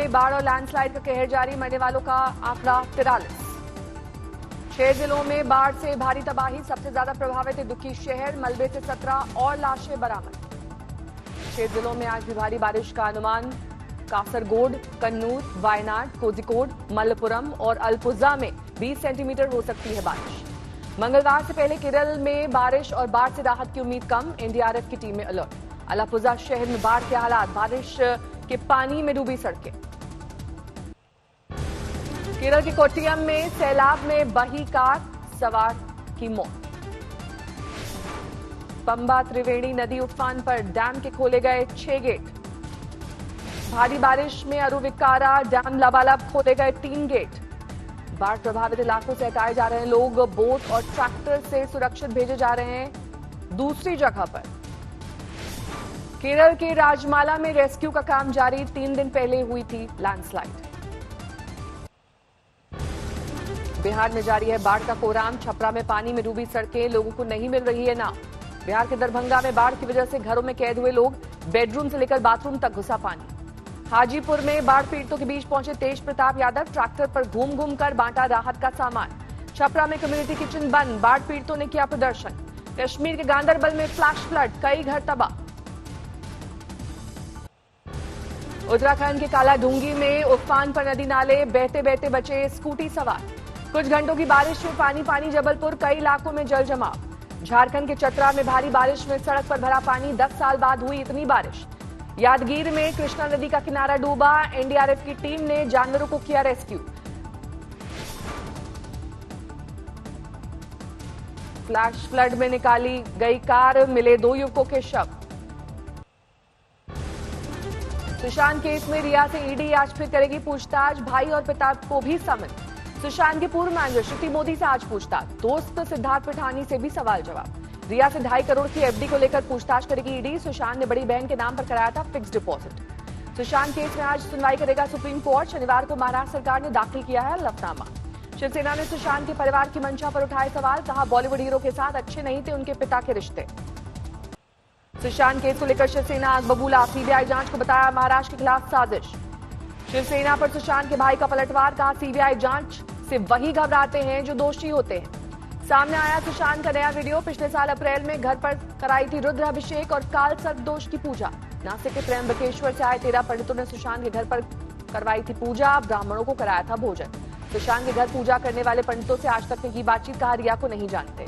में बाढ़ और लैंडस्लाइड का कहर जारी, मरने वालों का आंकड़ा 43। 6 जिलों में बाढ़ से भारी तबाही, सबसे ज्यादा प्रभावित है दुखी शहर, मलबे से 17 और लाशें बरामद। 6 जिलों में आज भी भारी बारिश का अनुमान, कासरगोड, कन्नूर, वायनाड, कोझिकोड, मलप्पुरम और अल्पुजा में 20 सेंटीमीटर हो सकती है बारिश। मंगलवार से पहले केरल में बारिश और बाढ़ से राहत की उम्मीद कम, एनडीआरएफ की टीम में अलर्ट। अलापुजा शहर में बाढ़ के हालात, बारिश के पानी में डूबी सड़कें। केरल के कोट्टियम में सैलाब में बही कार, सवार की मौत। पंबा त्रिवेणी नदी उफान पर, डैम के खोले गए 6 गेट। भारी बारिश में अरुविक्कारा डैम लबालब खोले गए 3 गेट। बाढ़ प्रभावित इलाकों से हटाए जा रहे हैं लोग, बोट और ट्रैक्टर से सुरक्षित भेजे जा रहे हैं दूसरी जगह पर। केरल के राजमाला में रेस्क्यू का काम जारी, 3 दिन पहले हुई थी लैंडस्लाइड। बिहार में जारी है बाढ़ का कोराम, छपरा में पानी में डूबी सड़कें, लोगों को नहीं मिल रही है नाव। बिहार के दरभंगा में बाढ़ की वजह से घरों में कैद हुए लोग, बेडरूम से लेकर बाथरूम तक घुसा पानी। हाजीपुर में बाढ़ पीड़ितों के बीच पहुंचे तेज प्रताप यादव, ट्रैक्टर पर घूम घूम कर बांटा राहत का सामान। छपरा में कम्युनिटी किचन बंद, बाढ़ पीड़ितों ने किया प्रदर्शन। कश्मीर के गांदरबल में फ्लैश फ्लड, कई घर तबाह। उत्तराखंड के कालाढूंगी में उफान पर नदी नाले, बहते बहते बचे स्कूटी सवार। कुछ घंटों की बारिश में पानी पानी, जबलपुर कई इलाकों में जल जमाव। झारखंड के चतरा में भारी बारिश में सड़क पर भरा पानी, 10 साल बाद हुई इतनी बारिश। यादगीर में कृष्णा नदी का किनारा डूबा, एनडीआरएफ की टीम ने जानवरों को किया रेस्क्यू। फ्लैश फ्लड में निकाली गई कार, मिले 2 युवकों के शव। सुशांत केस में रिया से ईडी आज फिर करेगी पूछताछ, भाई और पिता को भी समन। सुशांत के पूर्व मैनेजर श्रुति मोदी से आज पूछताछ, दोस्त सिद्धार्थ पिठानी से भी सवाल जवाब। रिया से 2.5 करोड़ की एफडी को लेकर पूछताछ करेगी ईडी, सुशांत ने बड़ी बहन के नाम पर कराया था फिक्स्ड डिपॉजिट। सुशांत केस में आज सुनवाई करेगा सुप्रीम कोर्ट, शनिवार को महाराष्ट्र सरकार ने दाखिल किया है हलफनामा। शिवसेना ने सुशांत के परिवार की मंशा पर उठाए सवाल, कहा बॉलीवुड हीरो के साथ अच्छे नहीं थे उनके पिता के रिश्ते। सुशांत केस को लेकर शिवसेना आग बबूला, सीबीआई जांच को बताया महाराष्ट्र के खिलाफ साजिश। शिवसेना पर सुशांत के भाई का पलटवार, कहा सीबीआई जांच से वही घबराते हैं जो दोषी होते हैं। सामने आया सुशांत का नया वीडियो, पिछले साल अप्रैल में घर पर कराई थी रुद्राभिषेक और काल सर्प दोष की पूजा। नासिक के त्र्यंबकेश्वर से आए 13 पंडितों ने सुशांत के घर पर करवाई थी पूजा, ब्राह्मणों को कराया था भोजन। सुशांत के घर पूजा करने वाले पंडितों से आज तक की बातचीत, कहा रिया को नहीं जानते।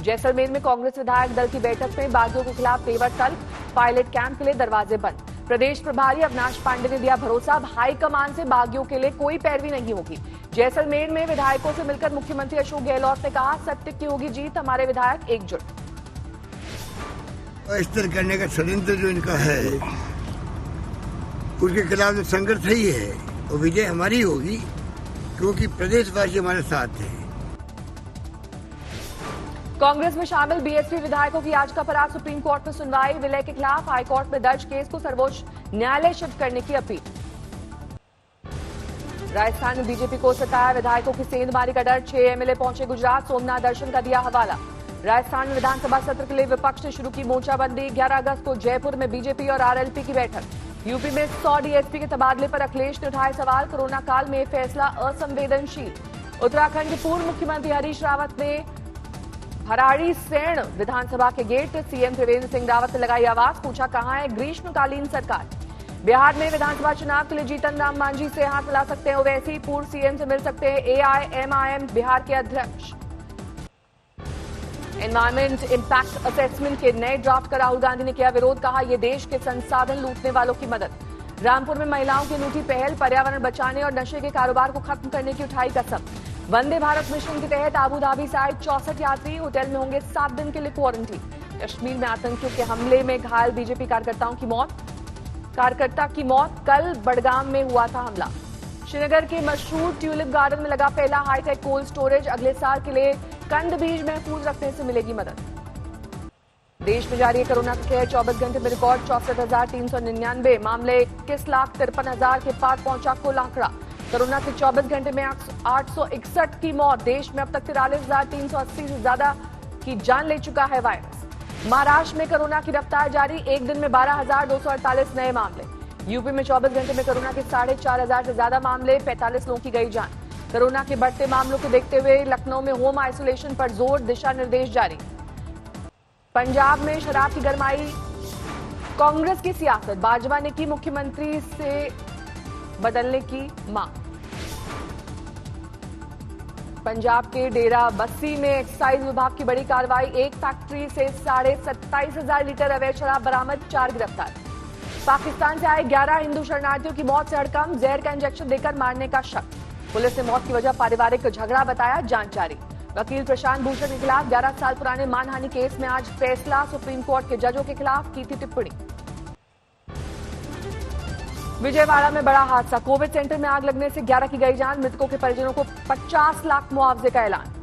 जैसलमेर में कांग्रेस विधायक दल की बैठक में बागियों के खिलाफ तेवर तल्ख, पायलट कैंप के लिए दरवाजे बंद। प्रदेश प्रभारी अविनाश पांडे ने दिया भरोसा, हाईकमान से बागियों के लिए कोई पैरवी नहीं होगी। जैसलमेर में विधायकों से मिलकर मुख्यमंत्री अशोक गहलोत ने कहा सत्य की होगी जीत, हमारे विधायक एकजुट। अस्तर करने का षड्यंत्र जो इनका है उसके खिलाफ जो संघर्ष ही है वो विजय हमारी होगी, क्योंकि प्रदेशवासी हमारे साथ हैं। कांग्रेस में शामिल बीएसपी विधायकों की याचिका पर आज सुप्रीम कोर्ट में सुनवाई, विलय के खिलाफ हाईकोर्ट में दर्ज केस को सर्वोच्च न्यायालय शिफ्ट करने की अपील। राजस्थान में बीजेपी को सताया विधायकों की सेंधमारी का डर, 6 एमएलए पहुंचे गुजरात, सोमनाथ दर्शन का दिया हवाला। राजस्थान में विधानसभा सत्र के लिए विपक्ष ने शुरू की मोर्चाबंदी, 11 अगस्त को जयपुर में बीजेपी और आरएलपी की बैठक। यूपी में 100 डीएसपी के तबादले पर अखिलेश ने उठाए सवाल, कोरोना काल में फैसला असंवेदनशील। उत्तराखंड के पूर्व मुख्यमंत्री हरीश रावत ने भराड़ी सैण विधानसभा के गेट, सीएम त्रिवेंद्र सिंह रावत ने लगाई आवाज, पूछा कहां है ग्रीष्मकालीन सरकार। बिहार में विधानसभा चुनाव के लिए जीतन राम मांझी से हाथ मिला सकते हैं ओवैसी, पूर्व सीएम से मिल सकते हैं एआईएमआईएम बिहार के अध्यक्ष। एनवायरमेंट इंपैक्ट असेसमेंट के नए ड्राफ्ट का राहुल गांधी ने किया विरोध, कहा यह देश के संसाधन लूटने वालों की मदद। रामपुर में महिलाओं की अनूठी पहल, पर्यावरण बचाने और नशे के कारोबार को खत्म करने की उठाई कसम। वंदे भारत मिशन के तहत आबू धाबी से आए 64 यात्री होटल में होंगे 7 दिन के लिए क्वारंटीन। कश्मीर में आतंकियों के हमले में घायल बीजेपी कार्यकर्ता की मौत, कल बडगाम में हुआ था हमला। श्रीनगर के मशहूर ट्यूलिप गार्डन में लगा पहला हाईटेक कोल्ड स्टोरेज, अगले साल के लिए कंद बीज महफूज रखने से मिलेगी मदद। देश में जारी है कोरोना का कहर, 24 घंटे में रिकॉर्ड 64,399 मामले, 21,53,000 के पार पहुंचा कुल आंकड़ा। कोरोना के 24 घंटे में 861 की मौत, देश में अब तक 43,380 से ज्यादा की जान ले चुका है वायरस। महाराष्ट्र में कोरोना की रफ्तार जारी, एक दिन में 12,248 नए मामले। यूपी में 24 घंटे में कोरोना के 4,500 से ज्यादा मामले, 45 लोगों की गई जान। कोरोना के बढ़ते मामलों को देखते हुए लखनऊ में होम आइसोलेशन पर जोर, दिशा निर्देश जारी। पंजाब में शराब की गरमाई, कांग्रेस की सियासत, भाजपा ने की मुख्यमंत्री से बदलने की मांग। पंजाब के डेरा बस्सी में एक्साइज विभाग की बड़ी कार्रवाई, एक फैक्ट्री से 27,500 लीटर अवैध शराब बरामद, 4 गिरफ्तार। पाकिस्तान से आए 11 हिंदू शरणार्थियों की मौत से हड़कंप, जहर का इंजेक्शन देकर मारने का शक। पुलिस ने मौत की वजह पारिवारिक झगड़ा बताया, जांच जारी। वकील प्रशांत भूषण के खिलाफ 11 साल पुराने मानहानि केस में आज फैसला, सुप्रीम कोर्ट के जजों के खिलाफ की थी टिप्पणी। विजयवाड़ा में बड़ा हादसा, कोविड सेंटर में आग लगने से 11 की गई जान, मृतकों के परिजनों को 50 लाख मुआवजे का ऐलान।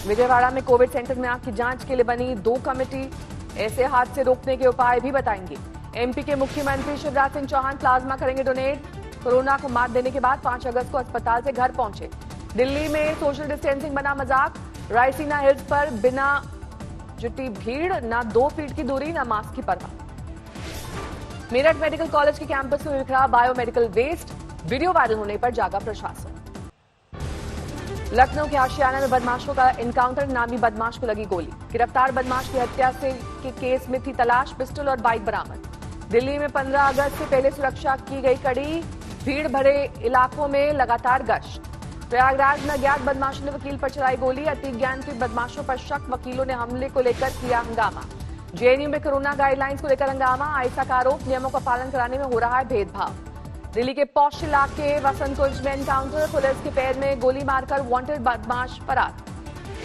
विजयवाड़ा में कोविड सेंटर में आग की जांच के लिए बनी 2 कमेटी ऐसे हादसे रोकने के उपाय भी बताएंगी। एमपी के मुख्यमंत्री शिवराज सिंह चौहान प्लाज्मा करेंगे डोनेट, कोरोना को मात देने के बाद 5 अगस्त को अस्पताल से घर पहुंचे। दिल्ली में सोशल डिस्टेंसिंग बना मजाक, रायसीना हिल्स पर बिना जुटी भीड़, न 2 फीट की दूरी, न मास्क की परवाह। मेरठ मेडिकल कॉलेज के कैंपस में बिखरा बायोमेडिकल वेस्ट, वीडियो वायरल होने पर जागा प्रशासन। लखनऊ के आशियाना में बदमाशों का एनकाउंटर, नामी बदमाश को लगी गोली। गिरफ्तार बदमाश की हत्या के केस में थी तलाश, पिस्टल और बाइक बरामद। दिल्ली में 15 अगस्त से पहले सुरक्षा की गई कड़ी, भीड़ भरे इलाकों में लगातार गश्त। प्रयागराज में अज्ञात बदमाशों ने वकील पर चलाई गोली, अति ज्ञान के बदमाशों पर शक, वकीलों ने हमले को लेकर किया हंगामा। जेएनयू में कोरोना गाइडलाइंस को लेकर हंगामा, आईसा का आरोप, नियमों का पालन कराने में हो रहा है भेदभाव। दिल्ली के पौष इलाके वसंत कुंज में एनकाउंटर, पुलिस के पैर में गोली मारकर वांटेड बदमाश फरार।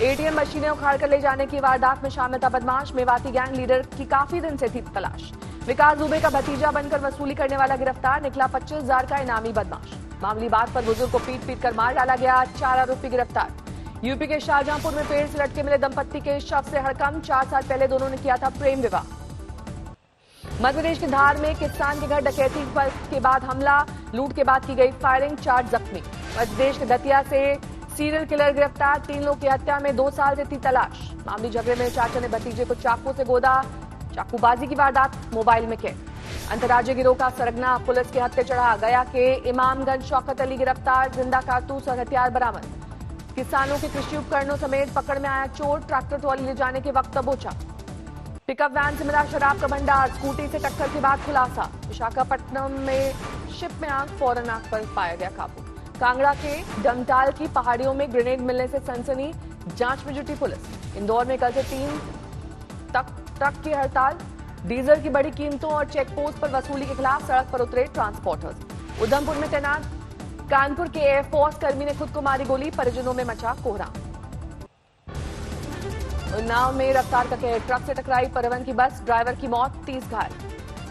एटीएम मशीनें उखाड़कर ले जाने की वारदात में शामिल था बदमाश, मेवाती गैंग लीडर की काफी दिन से थी तलाश। विकास दुबे का भतीजा बनकर वसूली करने वाला गिरफ्तार, निकला 25,000 का इनामी बदमाश। मामूली बात पर बुजुर्ग को पीट कर मार डाला गया, 4 आरोपी गिरफ्तार। यूपी के शाहजहांपुर में पेड़ से लटके मिले दंपत्ति के शव से हड़कंप, 4 साल पहले दोनों ने किया था प्रेम विवाह। मध्य प्रदेश के धार में किसान के घर डकैती के बाद हमला, लूट के बाद की गई फायरिंग, 4 जख्मी। मध्य प्रदेश के दतिया से सीरियल किलर गिरफ्तार, 3 लोग की हत्या में 2 साल से थी तलाश। मामूली झगड़े में चाचा ने भतीजे को चाकू से गोदा, चाकूबाजी की वारदात मोबाइल में कैद। अंतर्राज्यीय गिरोह का सरगना पुलिस के हत्थे चढ़ा, गया के इमामगंज शौकत अली गिरफ्तार, जिंदा कारतूस और हथियार बरामद। किसानों के कृषि उपकरणों समेत पकड़ में आया चोर, ट्रैक्टर ट्रॉली ले जाने के वक्त दबोचा। पिकअप वैन से मिला शराब का भंडार, स्कूटी से टक्कर के बाद खुलासा। विशाखापट्टनम में शिप में आग, फौरन आग पर पाया गया काबू। कांगड़ा के डमटाल की पहाड़ियों में ग्रेनेड मिलने से सनसनी, जांच में जुटी पुलिस। इंदौर में कल से 3 तक ट्रक की हड़ताल, डीजल की बड़ी कीमतों और चेक पोस्ट पर वसूली के खिलाफ सड़क पर उतरे ट्रांसपोर्टर्स। उधमपुर में तैनात कानपुर के एयरफोर्स कर्मी ने खुद को मारी गोली, परिजनों में मचा कोहराम। उन्नाव में रफ्तार का कहर, ट्रक से टकराई परिवहन की बस, ड्राइवर की मौत, 30 घायल।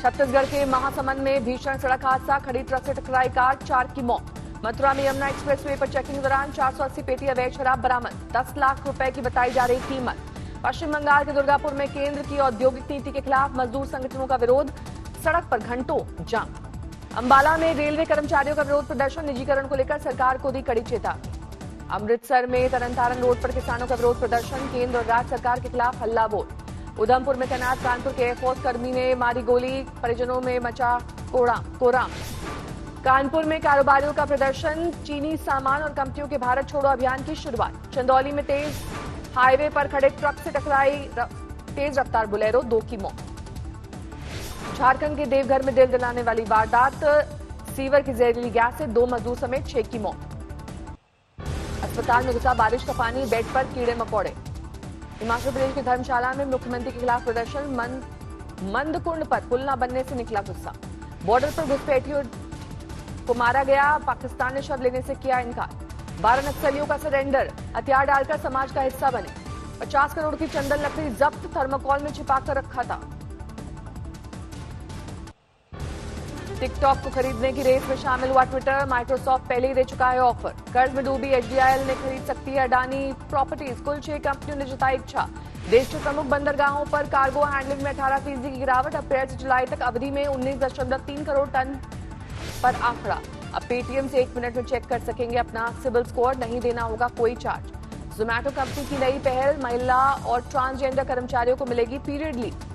छत्तीसगढ़ के महासमुंद में भीषण सड़क हादसा, खड़ी ट्रक से टकराई कार, 4 की मौत। मथुरा में यमुना एक्सप्रेसवे पर चेकिंग के दौरान 480 पेटी अवैध शराब बरामद, 10 लाख रुपए की बताई जा रही कीमत। पश्चिम बंगाल के दुर्गापुर में केंद्र की औद्योगिक नीति के खिलाफ मजदूर संगठनों का विरोध, सड़क पर घंटों जाम। अंबाला में रेलवे कर्मचारियों का विरोध प्रदर्शन, निजीकरण को लेकर सरकार को दी कड़ी चेतावनी। अमृतसर में तरनतारन रोड पर किसानों का विरोध प्रदर्शन, केंद्र और राज्य सरकार के खिलाफ हल्ला बोल। उधमपुर में तैनात कानपुर के एयरफोर्स कर्मी ने मारी गोली, परिजनों में मचा कोहराम। कानपुर में कारोबारियों का प्रदर्शन, चीनी सामान और कंपनियों के भारत छोड़ो अभियान की शुरुआत। चंदौली में तेज हाईवे पर खड़े ट्रक से टकराई तेज रफ्तार बुलेरो, 2 की मौत। झारखंड के देवघर में दिल दिलाने वाली वारदात, सीवर की जहरीली गैस से 2 मजदूर समेत 6 की मौत। अस्पताल में घुसा बारिश का पानी, बेड पर कीड़े मकोड़े। हिमाचल प्रदेश की धर्मशाला में मुख्यमंत्री के खिलाफ प्रदर्शन, मंदकुंड पर पुल न बनने से निकला गुस्सा। बॉर्डर पर घुसपैठियों को मारा गया, पाकिस्तान ने शव लेने से किया इनकार। 12 नक्सलियों का सरेंडर, हथियार डालकर समाज का हिस्सा बने। 50 करोड़ की चंदन लकड़ी जब्त, थर्मोकॉल में छिपाकर रखा था। टिकटॉक को खरीदने की रेस में शामिल हुआ ट्विटर, माइक्रोसॉफ्ट पहले ही दे चुका है ऑफर। कर्ज में डूबी एचडीआईएल ने खरीद सकती है अडानी प्रॉपर्टीज, कुल 6 कंपनियों ने जताई इच्छा। देश के प्रमुख बंदरगाहों पर कार्गो हैंडलिंग में 18% की गिरावट, अप्रैल से जुलाई तक अवधि में 19.3 करोड़ टन पर आंकड़ा। अब पेटीएम से 1 मिनट में चेक कर सकेंगे अपना सिबिल स्कोर, नहीं देना होगा कोई चार्ज। जोमैटो कंपनी की नई पहल, महिला और ट्रांसजेंडर कर्मचारियों को मिलेगी पीरियड लीव।